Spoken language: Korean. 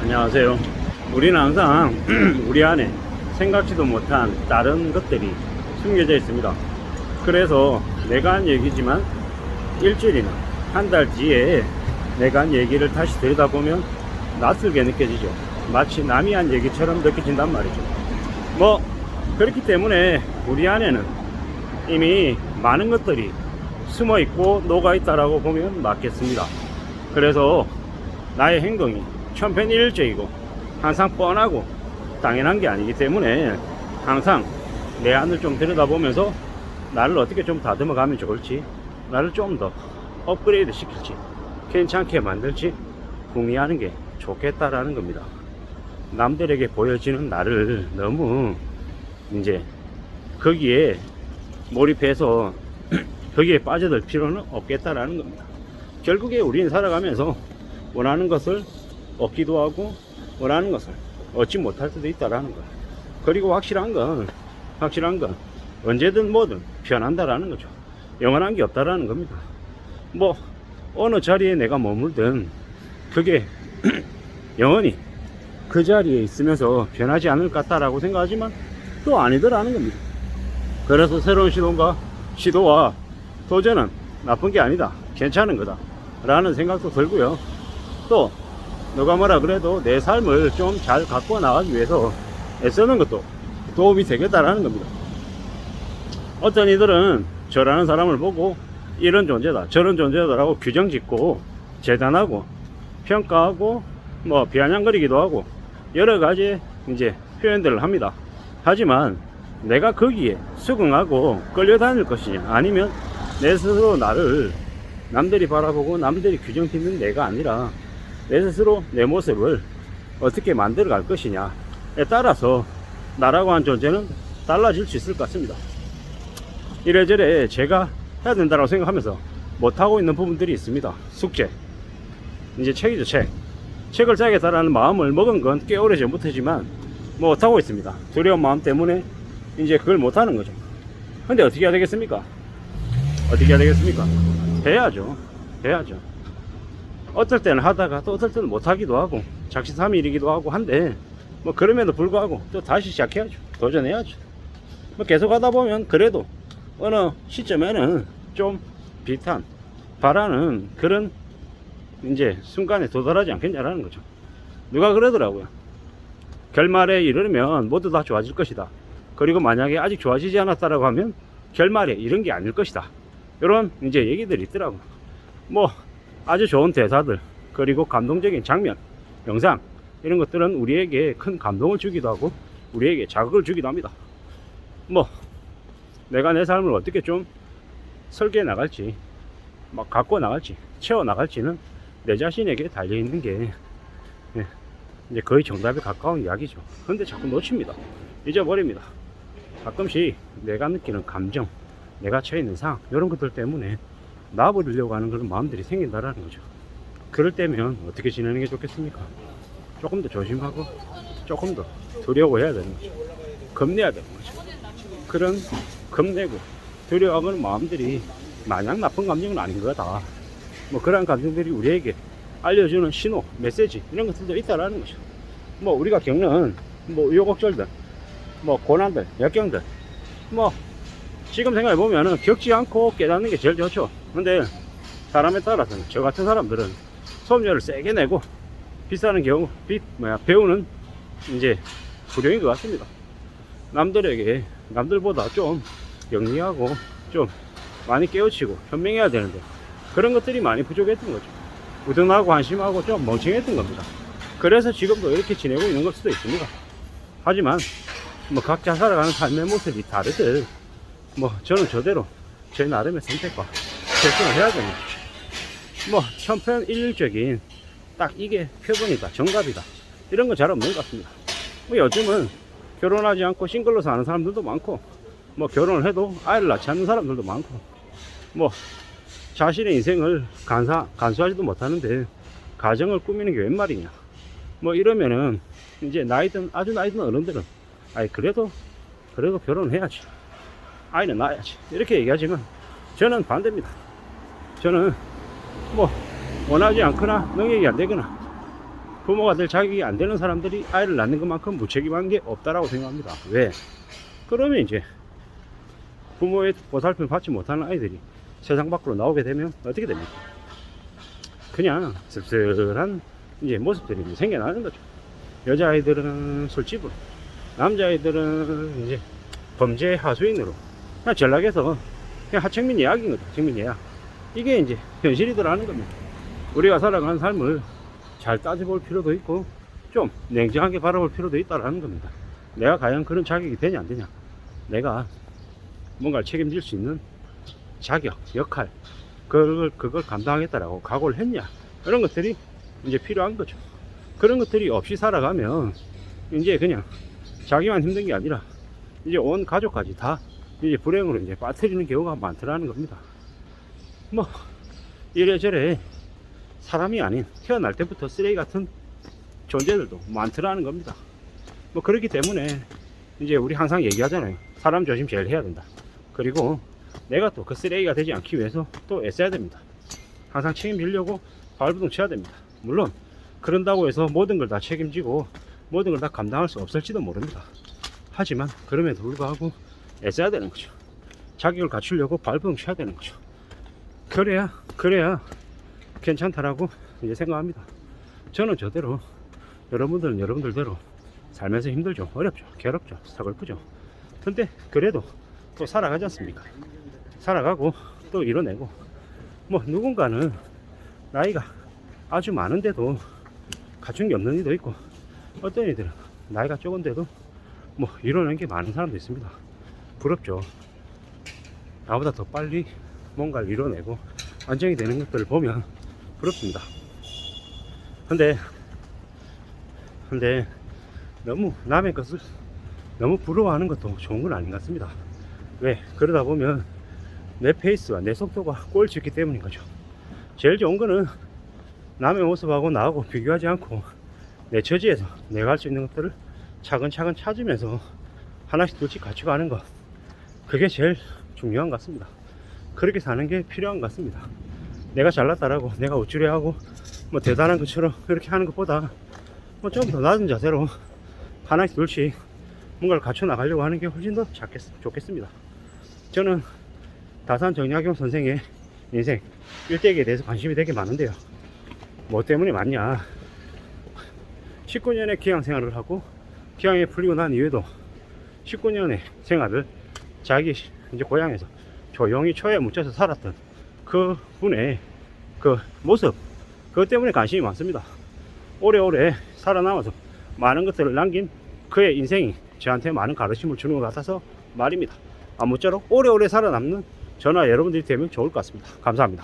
안녕하세요. 우리는 항상 우리 안에 생각지도 못한 다른 것들이 숨겨져 있습니다. 그래서 내가 한 얘기지만 일주일이나 한 달 뒤에 내가 한 얘기를 다시 들여다보면 낯설게 느껴지죠. 마치 남이 한 얘기처럼 느껴진단 말이죠. 뭐 그렇기 때문에 우리 안에는 이미 많은 것들이 숨어 있고 녹아 있다라고 보면 맞겠습니다. 그래서 나의 행동이 천편일률적이고 항상 뻔하고 당연한 게 아니기 때문에 항상 내 안을 좀 들여다보면서 나를 어떻게 좀 다듬어 가면 좋을지, 나를 좀 더 업그레이드 시킬지, 괜찮게 만들지 궁리하는 게 좋겠다라는 겁니다. 남들에게 보여지는 나를 너무 이제 거기에 몰입해서 거기에 빠져들 필요는 없겠다라는 겁니다. 결국에 우리는 살아가면서 원하는 것을 얻기도 하고 원하는 것을 얻지 못할 수도 있다라는 거예요. 그리고 확실한 건 언제든 뭐든 변한다라는 거죠. 영원한 게 없다라는 겁니다. 뭐 어느 자리에 내가 머물든 그게 영원히 그 자리에 있으면서 변하지 않을 것 같다라고 생각하지만 또 아니더라는 겁니다. 그래서 새로운 시도와 도전은 나쁜 게 아니다, 괜찮은 거다 라는 생각도 들고요. 또 누가 뭐라 그래도 내 삶을 좀 잘 갖고 나가기 위해서 애쓰는 것도 도움이 되겠다라는 겁니다. 어떤 이들은 저라는 사람을 보고 이런 존재다 저런 존재다라고 규정 짓고 재단하고 평가하고 뭐 비아냥거리기도 하고 여러 가지 이제 표현들을 합니다. 하지만 내가 거기에 수긍하고 끌려다닐 것이냐, 아니면 내 스스로 나를 남들이 바라보고 남들이 규정 짓는 내가 아니라 내 스스로 내 모습을 어떻게 만들어 갈 것이냐에 따라서 나라고 한 존재는 달라질 수 있을 것 같습니다. 이래저래 제가 해야 된다고 생각하면서 못하고 있는 부분들이 있습니다. 숙제, 이제 책이죠. 책을 짜겠다라는 마음을 먹은 건 꽤 오래 전부터지만 못하고 있습니다. 두려운 마음 때문에 이제 그걸 못하는 거죠. 근데 어떻게 해야 되겠습니까? 해야죠. 어떨 때는 하다가 또 어떨 때는 못하기도 하고 작심삼일이기도 하고 한데 뭐 그럼에도 불구하고 또 다시 시작해야죠. 도전해야죠. 뭐 계속 하다 보면 그래도 어느 시점에는 좀 비슷한 바라는 그런 이제 순간에 도달하지 않겠냐라는 거죠. 누가 그러더라고요. 결말에 이르면 모두 다 좋아질 것이다. 그리고 만약에 아직 좋아지지 않았다라고 하면 결말에 이른 게 아닐 것이다. 이런 이제 얘기들이 있더라고. 뭐 아주 좋은 대사들, 그리고 감동적인 장면, 영상, 이런 것들은 우리에게 큰 감동을 주기도 하고 우리에게 자극을 주기도 합니다. 뭐 내가 내 삶을 어떻게 좀 설계해 나갈지, 막 갖고 나갈지, 채워 나갈지는 내 자신에게 달려있는 게 이제 거의 정답에 가까운 이야기죠. 근데 자꾸 놓칩니다. 잊어버립니다. 가끔씩 내가 느끼는 감정, 내가 처해 있는 상황, 이런 것들 때문에 놔버리려고 하는 그런 마음들이 생긴다라는 거죠. 그럴 때면 어떻게 지내는 게 좋겠습니까? 조금 더 조심하고 조금 더 두려워해야 되는 거죠. 겁내야 되는 거죠. 그런 겁내고 두려워하는 마음들이 마냥 나쁜 감정은 아닌 거다. 뭐 그런 감정들이 우리에게 알려주는 신호, 메시지, 이런 것들도 있다라는 거죠. 뭐 우리가 겪는 뭐 우여곡절들, 뭐 고난들, 역경들, 뭐 지금 생각해보면 겪지 않고 깨닫는 게 제일 좋죠. 근데 사람에 따라서는, 저 같은 사람들은 소음료를 세게 내고 비싸는 경우 배우는 이제 불효인 것 같습니다. 남들에게, 남들보다 좀 영리하고 좀 많이 깨우치고 현명해야 되는데 그런 것들이 많이 부족했던 거죠. 우둔하고 한심하고 좀 멍청했던 겁니다. 그래서 지금도 이렇게 지내고 있는 걸 수도 있습니다. 하지만 뭐 각자 살아가는 삶의 모습이 다르듯 뭐 저는 저대로 제 나름의 선택과 결정을 해야 됩니다. 뭐 천편일률적인 딱 이게 표본이다, 정답이다, 이런 건 잘 없는 것 같습니다. 뭐 요즘은 결혼하지 않고 싱글로 사는 사람들도 많고, 뭐 결혼을 해도 아이를 낳지 않는 사람들도 많고, 뭐 자신의 인생을 간수하지도 못하는데 가정을 꾸미는 게 웬 말이냐, 뭐 이러면은 이제 아주 나이든 어른들은 그래도 결혼을 해야지, 아이는 낳아야지, 이렇게 얘기하지만 저는 반대입니다. 저는 뭐 원하지 않거나 능력이 안 되거나 부모가 될 자격이 안 되는 사람들이 아이를 낳는 것만큼 무책임한 게 없다라고 생각합니다. 왜? 그러면 이제 부모의 보살핌을 받지 못하는 아이들이 세상 밖으로 나오게 되면 어떻게 됩니까? 그냥 씁쓸한 이제 모습들이 이제 생겨나는 거죠. 여자아이들은 술집으로, 남자아이들은 이제 범죄 하수인으로, 그냥 전락해서 그냥 하청민 예약인 거죠. 하청민 예약. 이게 이제 현실이더라는 겁니다. 우리가 살아가는 삶을 잘 따져볼 필요도 있고 좀 냉정하게 바라볼 필요도 있다라는 겁니다. 내가 과연 그런 자격이 되냐 안 되냐, 내가 뭔가를 책임질 수 있는 자격, 역할, 그걸 감당하겠다라고 각오를 했냐, 이런 것들이 이제 필요한 거죠. 그런 것들이 없이 살아가면 이제 그냥 자기만 힘든 게 아니라 이제 온 가족까지 다 이제 불행으로 이제 빠뜨리는 경우가 많더라는 겁니다. 뭐 이래저래 사람이 아닌 태어날 때부터 쓰레기 같은 존재들도 많더라는 겁니다. 뭐 그렇기 때문에 이제 우리 항상 얘기하잖아요. 사람 조심 제일 해야 된다. 그리고 내가 또 그 쓰레기가 되지 않기 위해서 또 애써야 됩니다. 항상 책임지려고 발버둥 쳐야 됩니다. 물론 그런다고 해서 모든 걸 다 책임지고 모든 걸 다 감당할 수 없을지도 모릅니다. 하지만 그럼에도 불구하고 애써야 되는 거죠. 자격을 갖추려고 발버둥 쳐야 되는 거죠. 그래야 괜찮다라고 이제 생각합니다. 저는 저대로, 여러분들은 여러분들대로 살면서 힘들죠. 어렵죠. 괴롭죠. 서글프죠. 근데 그래도 또 살아가지 않습니까? 살아가고 또 이뤄내고, 뭐 누군가는 나이가 아주 많은데도 갖춘 게 없는 이도 있고, 어떤 이들은 나이가 적은데도 뭐 이뤄낸 게 많은 사람도 있습니다. 부럽죠. 나보다 더 빨리 뭔가를 이뤄내고 안정이 되는 것들을 보면 부럽습니다. 근데 너무 남의 것을 너무 부러워하는 것도 좋은 건 아닌 것 같습니다. 왜? 그러다 보면 내 페이스와 내 속도가 꼴찌기 때문인 거죠. 제일 좋은 거는 남의 모습하고 나하고 비교하지 않고 내 처지에서 내가 할 수 있는 것들을 차근차근 찾으면서 하나씩 둘씩 갖춰가는 것, 그게 제일 중요한 것 같습니다. 그렇게 사는 게 필요한 것 같습니다. 내가 잘났다라고 내가 우쭐해하고 뭐 대단한 것처럼 그렇게 하는 것보다 뭐 좀 더 낮은 자세로 하나씩 둘씩 뭔가를 갖춰 나가려고 하는 게 훨씬 더 좋겠습니다. 저는 다산 정약용 선생의 인생 일대기에 대해서 관심이 되게 많은데요. 뭐 때문에 많냐, 19년의 기양 생활을 하고 기양에 풀리고 난 이후에도 19년의 생활을 자기 이제 고향에서 조용히 초에 묻혀서 살았던 그 분의 그 모습, 그것 때문에 관심이 많습니다. 오래오래 살아남아서 많은 것들을 남긴 그의 인생이 저한테 많은 가르침을 주는 것 같아서 말입니다. 아무쪼록 오래오래 살아남는 저나 여러분들이 되면 좋을 것 같습니다. 감사합니다.